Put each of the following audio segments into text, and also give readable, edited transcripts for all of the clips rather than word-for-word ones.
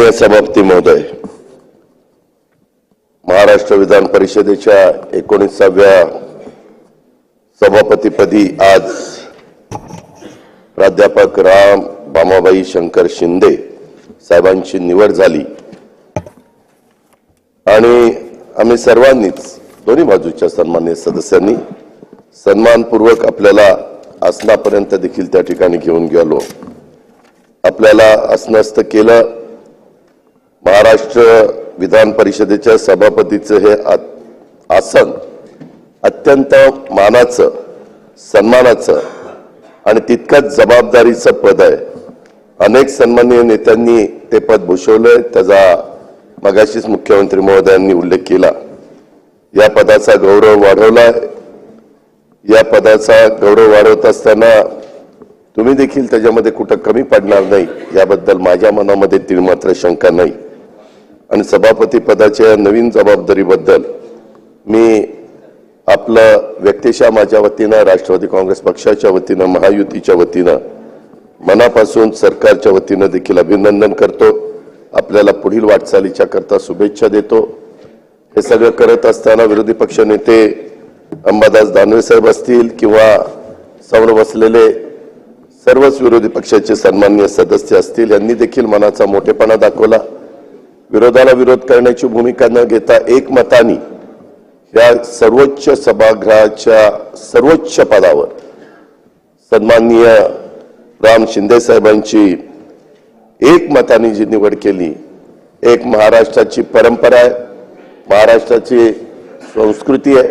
सन्माननीय सभापती महोदय, महाराष्ट्र विधान परिषदेच्या 19व्या सभापतीपदी आज प्राध्यापक राम बामाबाई शंकर शिंदे साहेबांची निवड झाली आणि आम्ही सर्वांनीच दोन्ही बाजूच्या सन्माननीय सदस्यांनी सन्मानपूर्वक आपल्याला आसनापर्यंत देखील त्या ठिकाणी घेऊन गेलो। आपल्याला आसनस्थ केलं। महाराष्ट्र विधान परिषदेच्या सभापतीचे हे आसन अत्यंत मानाचं, सन्मानाचं आणि तितकंच जबाबदारीचं पद आहे। अनेक सन्माननीय नेत्यांनी ते पद भूषवलंय, त्याचा मगाशीच मुख्यमंत्री महोदयांनी उल्लेख केला। या पदाचा गौरव वाढवलाय। या पदाचा गौरव वाढवत असताना तुम्ही देखील त्याच्यामध्ये कुठं कमी पडणार नाही याबद्दल माझ्या मनामध्ये तिळमात्र शंका नाही। आणि सभापती पदाच्या नवीन जबाबदारीबद्दल मी आपलं व्यक्तिशः माझ्या वतीनं, राष्ट्रवादी काँग्रेस पक्षाच्या वतीनं, महायुतीच्या वतीनं मनापासून सरकारच्या वतीनं देखील अभिनंदन करतो। आपल्याला पुढील वाटचालीच्या करता शुभेच्छा देतो। हे सगळं करत असताना विरोधी पक्ष नेते अंबादास दानवे साहेब असतील किंवा समोर बसलेले सर्वच विरोधी पक्षाचे सन्माननीय सदस्य असतील, यांनी देखील मनाचा मोठेपणा दाखवला। विरोधाला विरोध करण्याची भूमिका न घेता एकमताने या सर्वोच्च सभागृहाच्या सर्वोच्च पदावर सन्माननीय राम शिंदे साहेबांची एकमताने जी निवड केली, एक महाराष्ट्राची परंपरा आहे, महाराष्ट्राची संस्कृती आहे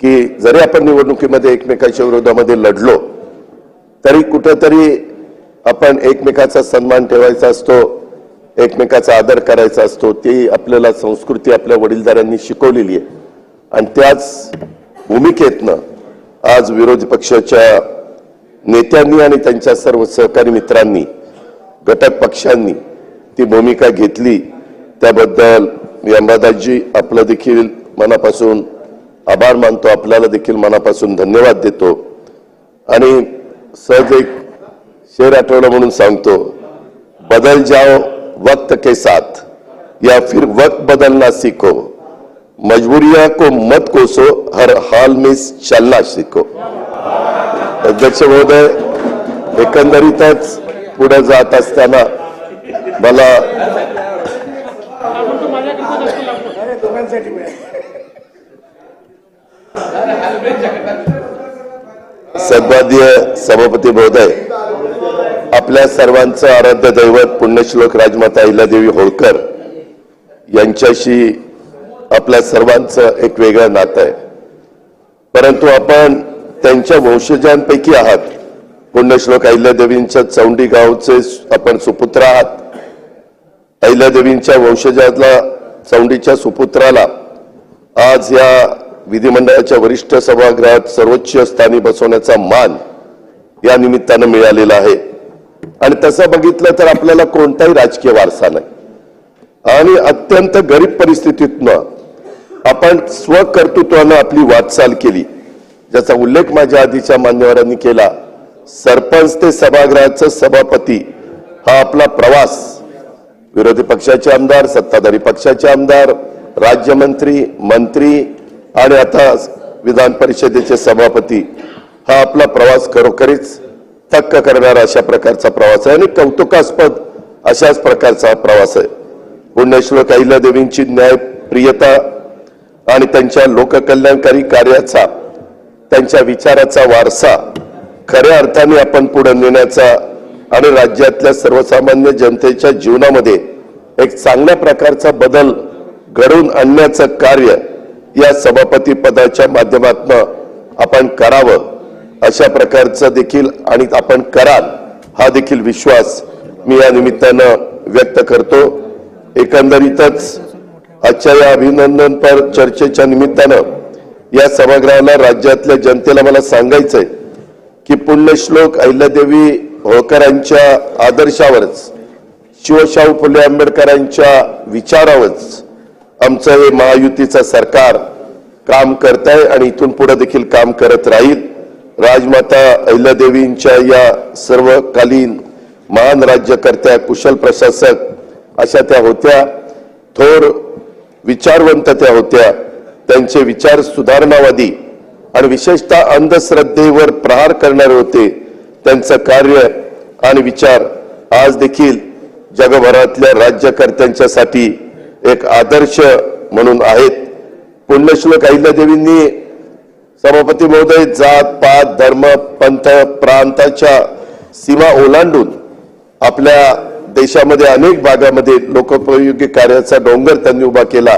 की जरी आपण निवडणुकीमध्ये एकमेकांच्या विरोधामध्ये लढलो तरी कुठेतरी आपण एकमेकाचा सन्मान ठेवायचा असतो, एकमेकाचा आदर करायचा असतो। ती आपल्याला संस्कृती आपल्या वडीलधाऱ्यांनी शिकवलेली आहे आणि त्याच भूमिकेतनं आज विरोधी पक्षाच्या नेत्यांनी आणि त्यांच्या सर्व सहकारी मित्रांनी, घटक पक्षांनी ती भूमिका घेतली। त्याबद्दल मी अंबादासजी आपलं देखील मनापासून आभार मानतो, आपल्याला देखील मनापासून धन्यवाद देतो। आणि सहज एक शेर आठवलं म्हणून सांगतो, बदल जाओ वक्त के साथ या फिर वक्त बदलना सीखो, मजबूरियां को मत कोसो, हर हाल में चलना सीखो। अध्यक्ष महोदय, एकंदरीतच पुढे जात असताना मला सन्माननीय सभापती महोदय, आपल्या सर्वांचं आराध्य दैवत पुण्यश्लोक राजमाता अहिल्यादेवी होळकर यांच्याशी आपल्या सर्वांचं एक वेगळं नातं आहे, परंतु आपण त्यांच्या वंशजांपैकी आहात। पुण्यश्लोक अहिल्यादेवींच्या चौंडी गावचे आपण सुपुत्र आहात। अहिल्यादेवींच्या वंशजाला, चौंडीच्या सुपुत्राला आज या विधिमंडळाच्या वरिष्ठ सभागृहात सर्वोच्च स्थानी बसवण्याचा मान या निमित्तानं मिळालेला आहे। आणि तसं बघितलं तर आपल्याला कोणताही राजकीय वारसा नाही आणि अत्यंत गरीब परिस्थितीतनं आपण स्वकर्तृत्वानं आपली वाटचाल केली, ज्याचा उल्लेख माझ्या आधीच्या मान्यवरांनी केला। सरपंच ते सभागृहाचा सभापती हा आपला प्रवास, विरोधी पक्षाचे आमदार, सत्ताधारी पक्षाचे आमदार, राज्यमंत्री, मंत्री आणि आता विधान परिषदेचे सभापती, हा आपला प्रवास खरोखरीच थक्क करणारा अशा प्रकारचा प्रवास आहे आणि कौतुकास्पद अशाच प्रकारचा प्रवास आहे। पुण्यश्लोक अहिल्यादेवींची न्यायप्रियता आणि त्यांच्या लोककल्याणकारी कार्याचा, त्यांच्या विचाराचा वारसा खऱ्या अर्थाने आपण पुढे नेण्याचा आणि राज्यातल्या सर्वसामान्य जनतेच्या जीवनामध्ये एक चांगल्या प्रकारचा बदल घडवून आणण्याचं कार्य या सभापती पदाच्या माध्यमातून आपण करावं, अशा प्रकारचं देखील आणि आपण कराल हा देखील विश्वास मी या निमित्तानं व्यक्त करतो। एकंदरीतच आजच्या या अभिनंदनपर चर्चेच्या निमित्तानं या सभागृहाला, राज्यातल्या जनतेला मला सांगायचंय की पुण्यश्लोक अहिल्यादेवी होळकरांच्या आदर्शावरच, शिवशाहू फुले आंबेडकरांच्या विचारावरच आमचं हे महायुतीचं सरकार काम करत आहे आणि इथून पुढे देखील काम करत राहील। राजमाता अहिल्यादेवींच्या या सर्वकालीन महान राज्यकर्त्या, कुशल प्रशासक अशा त्या होत्या. थोर विचारवंत त्या होत्या. त्यांचे विचार सुधारणावादी आणि विशेषतः अंधश्रद्धेवर प्रहार करणारे होते. त्यांचं कार्य आणि विचार आज देखील जगभरातल्या राज्यकर्त्यांच्यासाठी एक आदर्श म्हणून आहेत. पुण्यश्लोक अहिल्यादेवींनी सभापती महोदय जात पात धर्म पंथ प्रांताच्या सीमा ओलांडून आपल्या देशामध्ये अनेक भागामध्ये लोकोपयोगी कार्याचा डोंगर त्यांनी उभा केला.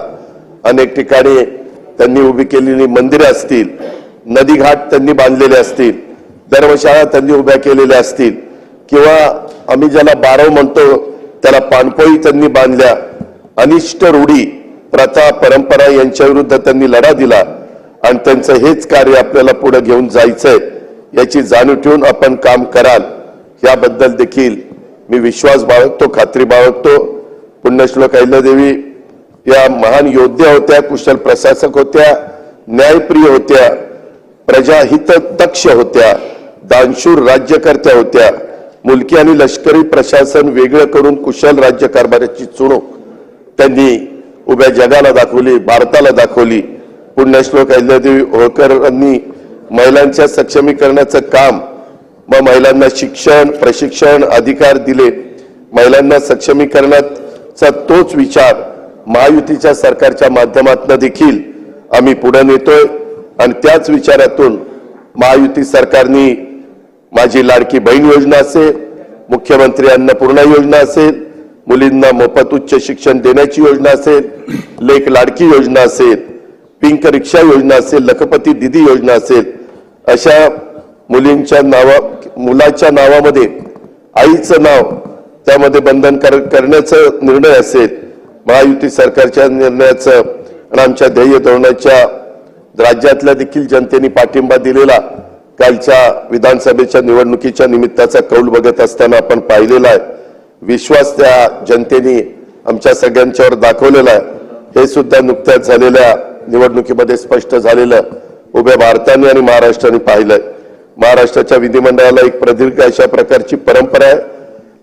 अनेक ठिकाणी त्यांनी उभी केलेली मंदिरे असतील, नदीघाट त्यांनी बांधलेले असतील, धर्मशाळा त्यांनी उभ्या केलेल्या असतील किंवा आम्ही ज्याला बारव म्हणतो त्याला पाणपोई त्यांनी बांधल्या. अनिष्ट रूढी प्रथा परंपरा यांच्या विरुद्ध त्यांनी लढा दिला आणि त्यांचं हेच कार्य आपल्याला पुढे घेऊन जायचंय याची जाणीव ठेवून आपण काम कराल याबद्दल देखील मी विश्वास बाळगतो, खात्री बाळगतो. पुण्यश्लोक अहिल्यादेवी या महान योद्ध्या होत्या, कुशल प्रशासक होत्या, न्यायप्रिय होत्या, प्रजाहित दक्ष होत्या, दानशूर राज्यकर्त्या होत्या. मुलकी आणि लष्करी प्रशासन वेगळं करून कुशल राज्यकारभाराची चुणूक त्यांनी उभ्या जगाला दाखवली, भारताला दाखवली. पुण्यश्लोक अहिल्यादेवी होळकरांनी महिलांच्या सक्षमीकरणाचं काम, मग महिलांना शिक्षण प्रशिक्षण अधिकार दिले. महिलांना सक्षमीकरणाचा तोच विचार महायुतीच्या सरकारच्या माध्यमातून देखील आम्ही पुढे नेतोय आणि त्याच विचारातून महायुती सरकारने माझी लाडकी बहीण योजना असेल, मुख्यमंत्री अन्नपूर्णा योजना असेल, मुलींना मोफत उच्च शिक्षण देण्याची योजना असेल, लेक लाडकी योजना असेल, पिंक रिक्षा योजना असेल, लखपती दिदी योजना असेल, अशा मुलींच्या मुलाच्या नावामध्ये आईचं नाव त्यामध्ये बंधनकारक करण्याचा निर्णय असेल. महायुती सरकारच्या निर्णयाचं आणि आमच्या ध्येय धोरणाच्या राज्यातल्या देखील जनतेने पाठिंबा दिलेला कालच्या विधानसभेच्या निवडणुकीच्या निमित्ताचा कौल बघत असताना आपण पाहिलेला आहे. विश्वास त्या जनतेने आमच्या सगळ्यांच्यावर दाखवलेला आहे. हे सुद्धा नुकत्याच झालेल्या निवडणुकीमध्ये स्पष्ट झालेलं उभ्या भारताने आणि महाराष्ट्राने पाहिलंय. महाराष्ट्राच्या विधिमंडळाला एक प्रदीर्घ अशा प्रकारची परंपरा आहे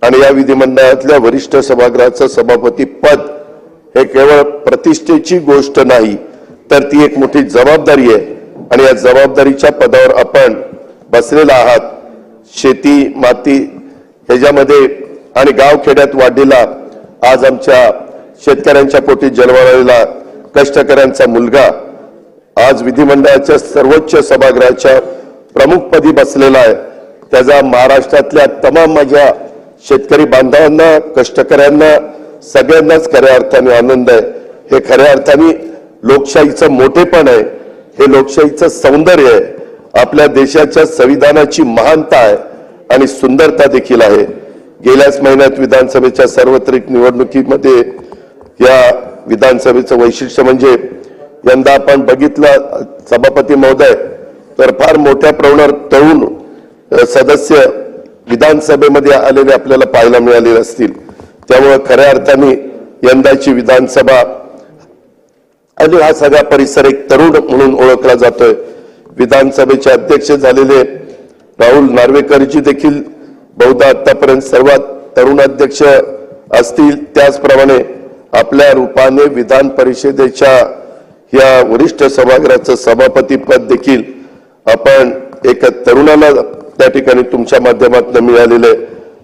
आणि या विधिमंडळातल्या वरिष्ठ सभागृहाचं सभापती पद हे केवळ प्रतिष्ठेची गोष्ट नाही तर ती एक मोठी जबाबदारी आहे आणि या जबाबदारीच्या पदावर आपण बसलेला आहात. शेती माती ह्याच्यामध्ये आणि गावखेड्यात वाढलेला आज आमच्या शेतकऱ्यांच्या पोटी जन्मालेला कष्टकऱ्यांचा मुलगा आज विधिमंडळाच्या सर्वोच्च सभागृहाच्या प्रमुखपदी बसलेला आहे. त्याचा महाराष्ट्रातल्या तमाम माझ्या शेतकरी बांधवांना कष्टकऱ्यांना सगळ्यांनाच खऱ्या अर्थाने आनंद आहे. हे खऱ्या अर्थाने लोकशाहीचं मोठेपण आहे, हे लोकशाहीचं सौंदर्य आहे, आपल्या देशाच्या संविधानाची महानता आहे आणि सुंदरता देखील आहे. गेल्याच महिन्यात विधानसभेच्या सार्वत्रिक निवडणुकीमध्ये या विधानसभेचं वैशिष्ट्य म्हणजे यंदा आपण बघितलं सभापती महोदय तर फार मोठ्या प्रमाणावर तरुण सदस्य विधानसभेमध्ये आलेले आपल्याला पाहायला मिळालेले असतील. त्यामुळे खऱ्या अर्थाने यंदाची विधानसभा आणि हा सगळा परिसर एक तरुण म्हणून ओळखला जातोय. विधानसभेचे अध्यक्ष झालेले राहुल नार्वेकरजी देखील बहुधा आतापर्यंत सर्वात तरुण अध्यक्ष असतील. त्याचप्रमाणे आपल्या रूपाने विधान परिषदेच्या या वरिष्ठ सभागृहाचं सभापती पद देखील आपण एक तरुणाला त्या ठिकाणी तुमच्या माध्यमातून मिळालेले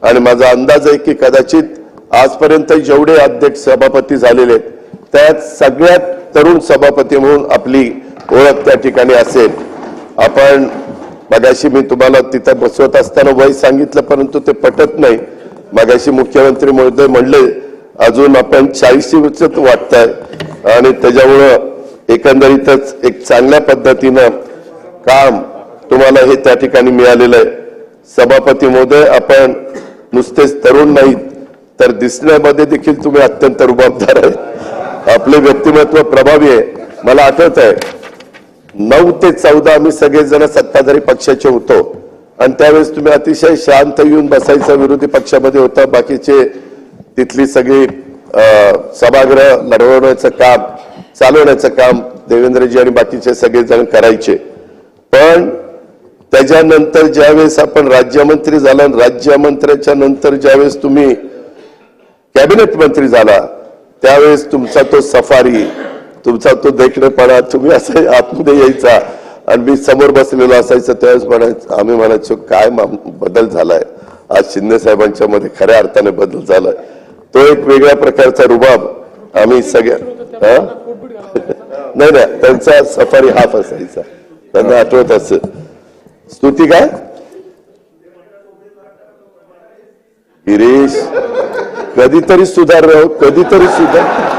आणि माझा अंदाज आहे की कदाचित आजपर्यंत जेवढे अध्यक्ष सभापती झालेले त्यात सगळ्यात तरुण सभापती म्हणून आपली ओळख त्या ठिकाणी असेल. आपण मगाशी मी तुम्हाला तिथं बसवत असताना वय सांगितलं परंतु ते पटत नाही. मगाशी मुख्यमंत्री महोदय म्हणले अजून आपण 40 वाटतंय आणि त्याच्यामुळं एकंदरीतच एक चांगल्या पद्धतीनं काम तुम्हाला हे त्या ठिकाणी मिळालेलं आहे. सभापती महोदय आपण नुसतेच तरुण नाहीत तर दिसण्यामध्ये देखील तुम्ही अत्यंत रुबाबदार आहे. आपले व्यक्तिमत्व प्रभावी आहे. मला आठवत आहे 9 ते 14 आम्ही सगळेजण सत्ताधारी पक्षाचे होतो आणि त्यावेळेस तुम्ही अतिशय शांत येऊन बसायचा, विरोधी पक्षामध्ये होता. बाकीचे तिथली सगळी सभागृह लढवण्याचं काम चालवण्याचं काम देवेंद्रजी आणि बाकीचे सगळेजण करायचे. पण त्याच्यानंतर ज्यावेळेस आपण राज्यमंत्री झाला, राज्यमंत्र्याच्या नंतर ज्यावेळेस तुम्ही कॅबिनेट मंत्री झाला त्यावेळेस तुमचा तो सफारी, तुमचा तो देखणेपणा, तुम्ही असं आतमध्ये यायचा आणि मी समोर बसलेलो असायचं त्यावेळेस म्हणायचं, आम्ही म्हणायचो काय बदल झालाय आज शिंदे साहेबांच्या मध्ये, खऱ्या अर्थाने बदल झालाय. तो एक वेगळ्या प्रकारचा रुबाब आम्ही सगळ्या नाही नाही त्यांचा सफारी हाफ असायचा, त्यांना आठवत असं. स्तुती काय गिरीश, कधीतरी सुधार राहू, कधीतरी सुधार.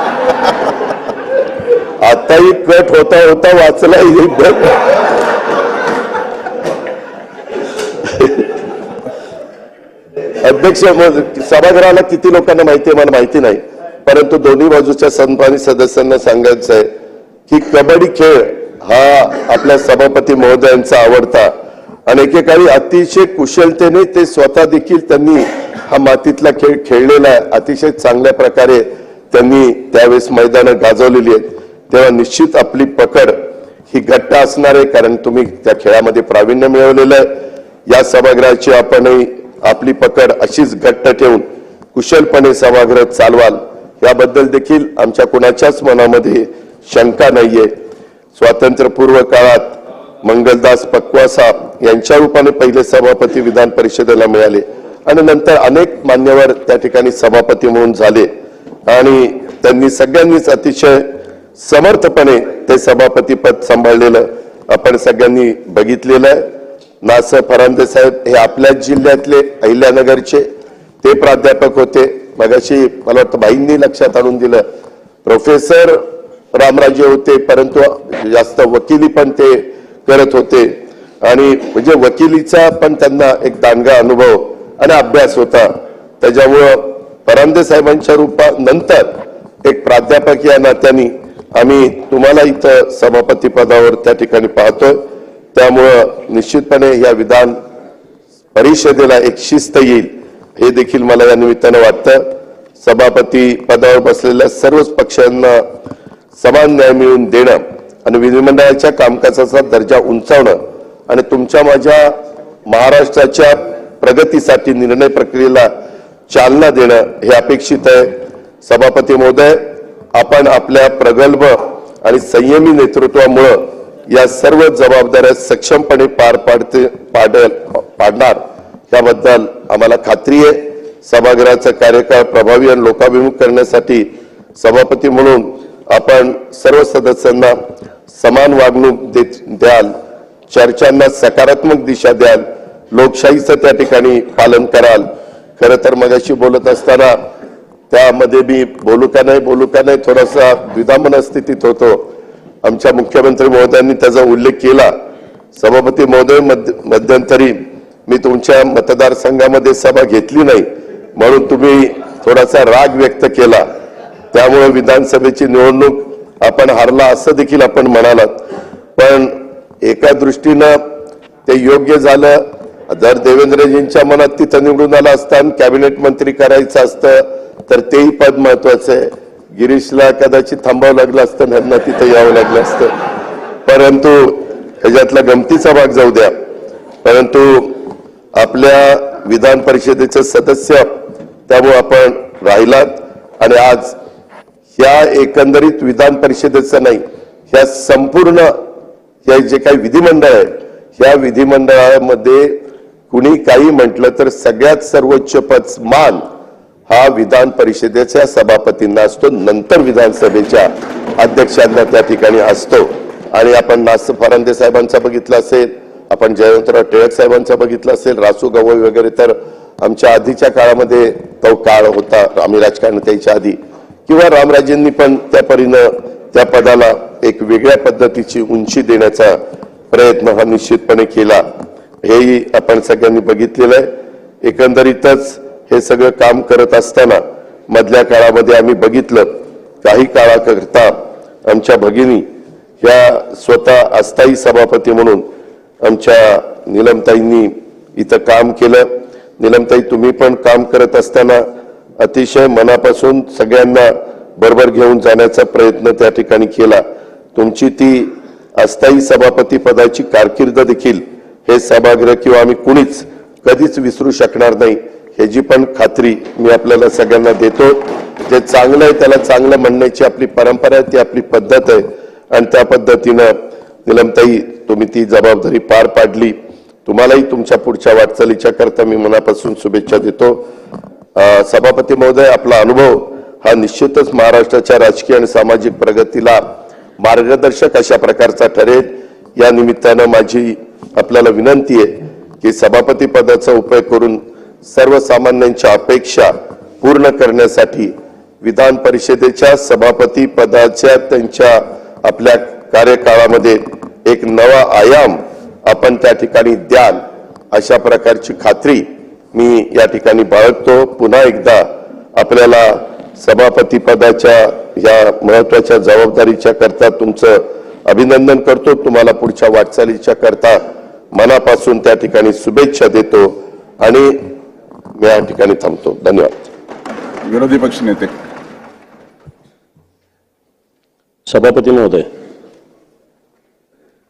आताही कट होता होता वाचला एकदम. अध्यक्ष सभागृहाला किती लोकांना माहिती आहे मला माहिती नाही, परंतु दोन्ही बाजूच्या सन्मानित सदस्यांना सांगायचं आहे की कबड्डी खेळ हा आपल्या सभापती महोदयांचा आवडता आणि एकेकाळी अतिशय कुशलतेने ते स्वतः देखील त्यांनी हा मातीतला खेळ खेळलेला आहे. अतिशय चांगल्या प्रकारे त्यांनी त्यावेळेस मैदानं गाजवलेली आहेत. तेव्हा निश्चित आपली पकड ही घट्ट असणार आहे, कारण तुम्ही त्या खेळामध्ये प्रावीण्य मिळवलेलं आहे. या सभागृहाची आपणही आपली पकड अशीच घट्ट ठेवून कुशलपणे सभागृह चालवाल याबद्दल देखील आमच्या कुणाच्याच मनामध्ये शंका नाहीये. स्वातंत्र्यपूर्व काळात मंगलदास पक्वासा यांच्या रूपाने पहिले सभापती विधान परिषदेला मिळाले आणि नंतर अनेक मान्यवर त्या ठिकाणी सभापती म्हणून झाले आणि त्यांनी सगळ्यांनीच अतिशय समर्थपणे ते सभापती पद सांभाळलेलं आपण सगळ्यांनी बघितलेलं आहे. नास फरांदे साहेब हे आपल्याच जिल्ह्यातले अहिल्यानगरचे ते प्राध्यापक होते. मगाशी मला वाटतं भाईंनी लक्षात आणून दिलं, प्रोफेसर रामराजे होते, परंतु जास्त वकिली पण ते करत होते आणि म्हणजे वकिलीचा पण त्यांना एक दांडगा अनुभव आणि अभ्यास होता. त्याच्यामुळं फरांदे साहेबांच्या रूपानंतर एक प्राध्यापक या नात्याने आम्ही तुम्हाला इथं सभापती पदावर त्या ठिकाणी पाहतोय. त्यामुळं निश्चितपणे या विधान परिषदेला एक शिस्त येईल हे देखील मला या निमित्तानं वाटतं. सभापती पदावर बसलेल्या सर्वच पक्षांना समान न्याय मिळवून देणं आणि विधिमंडळाच्या कामकाजाचा दर्जा उंचावणं आणि तुमच्या माझ्या महाराष्ट्राच्या प्रगतीसाठी निर्णय प्रक्रियेला चालना देणं हे अपेक्षित आहे. सभापती महोदय, आपण आपल्या प्रगल्भ आणि संयमी नेतृत्वामुळं या सर्व जबाबदाऱ्या सक्षमपणे पाडणार याबद्दल आम्हाला खात्री आहे. सभागृहाचा कार्यकाळ प्रभावी आणि लोकाभिमुख करण्यासाठी सभापती म्हणून आपण सर्व सदस्यांना समान वागणूक द्याल, चर्चांना सकारात्मक दिशा द्याल, लोकशाहीचं त्या ठिकाणी पालन कराल. खरं तर मगाशी बोलत असताना त्यामध्ये मी बोलू का नाही थोडासा द्विधा स्थितीत होतो. आमच्या मुख्यमंत्री महोदयांनी त्याचा उल्लेख केला. सभापती महोदय, मध्यंतरी मी तुमच्या मतदारसंघामध्ये सभा घेतली नाही म्हणून तुम्ही थोडासा राग व्यक्त केला, त्यामुळे विधानसभेची निवडणूक आपण हारला असं देखील आपण म्हणालात. पण एका दृष्टीनं ते योग्य झालं. जर देवेंद्रजींच्या मनात तिथं निवडून आला असता कॅबिनेट मंत्री करायचं असतं तर तेही पद महत्वाचं आहे. गिरीशला कदाचित थांबावं लागलं असतं, त्यांना तिथं यावं लागलं असतं. परंतु ह्याच्यातला गमतीचा भाग जाऊ द्या, परंतु आपल्या विधान परिषदेचे सदस्य त्यामुळे आपण राहिलात आणि आज ह्या एकंदरीत विधान परिषदेचं नाही, ह्या संपूर्ण हे जे काही विधिमंडळ आहे ह्या विधिमंडळामध्ये कुणी काही म्हटलं तर सगळ्यात सर्वोच्च पद मान हा विधान परिषदेच्या सभापतींना असतो, नंतर विधानसभेच्या अध्यक्षांना त्या ठिकाणी असतो. आणि आपण नास फरांदे साहेबांचा बघितला असेल, आपण जयवंतराव टिळक साहेबांचा बघितला असेल, रासू गवई वगैरे, तर आमच्या आधीच्या काळामध्ये तो काळ होता, आम्ही राजकारणात यायच्या आधी, किंवा रामराजेंनी पण त्या परीनं त्या पदाला एक वेगळ्या पद्धतीची उंची देण्याचा प्रयत्न हा निश्चितपणे केला. हेही आपण सगळ्यांनी बघितलेलं आहे. एकंदरीतच हे सगळं काम करत असताना मधल्या काळामध्ये आम्ही बघितलं काही काळाकरता आमच्या भगिनी ह्या स्वतः अस्थायी सभापती म्हणून आमच्या नीलमताईंनी इथं काम केलं. नीलमताई, तुम्ही पण काम करत असताना अतिशय मनापासून सगळ्यांना बरोबर घेऊन जाण्याचा प्रयत्न त्या ठिकाणी केला. तुमची ती अस्थायी सभापती पदाची कारकीर्द देखील हे सभागृह किंवा आम्ही कुणीच कधीच विसरू शकणार नाही. ह्याची पण खात्री मी आपल्याला सगळ्यांना देतो. जे चांगलं आहे त्याला चांगलं म्हणण्याची आपली परंपरा आहे, ती आपली पद्धत आहे आणि त्या पद्धतीनं निलमताई तुम्ही ती जबाबदारी पार पाडली. तुम्हालाही तुमच्या पुढच्या वाटचालीच्या करता मी मनापासून शुभेच्छा देतो. सभापती महोदय, आपला अनुभव हा निश्चितच महाराष्ट्राच्या राजकीय आणि सामाजिक प्रगतीला मार्गदर्शक अशा प्रकारचा ठरेल. या निमित्तानं माझी आपल्याला विनंती आहे की सभापती पदाचा उपयोग करून सर्वसामान्यांच्या अपेक्षा पूर्ण करण्यासाठी विधान परिषदेच्या सभापती पदाच्या त्यांच्या आपल्या कार्यकाळामध्ये एक नवा आयाम आपण त्या ठिकाणी द्याल अशा प्रकारची खात्री मी या ठिकाणी बाळगतो. पुन्हा एकदा आपल्याला सभापती पदाच्या या महत्वाच्या जबाबदारीच्या करता तुमचं अभिनंदन करतो. तुम्हाला पुढच्या वाटचालीच्या करता मनापासून त्या ठिकाणी शुभेच्छा देतो आणि मी या ठिकाणी थांबतो. धन्यवाद. विरोधी पक्ष नेते सभापती महोदय,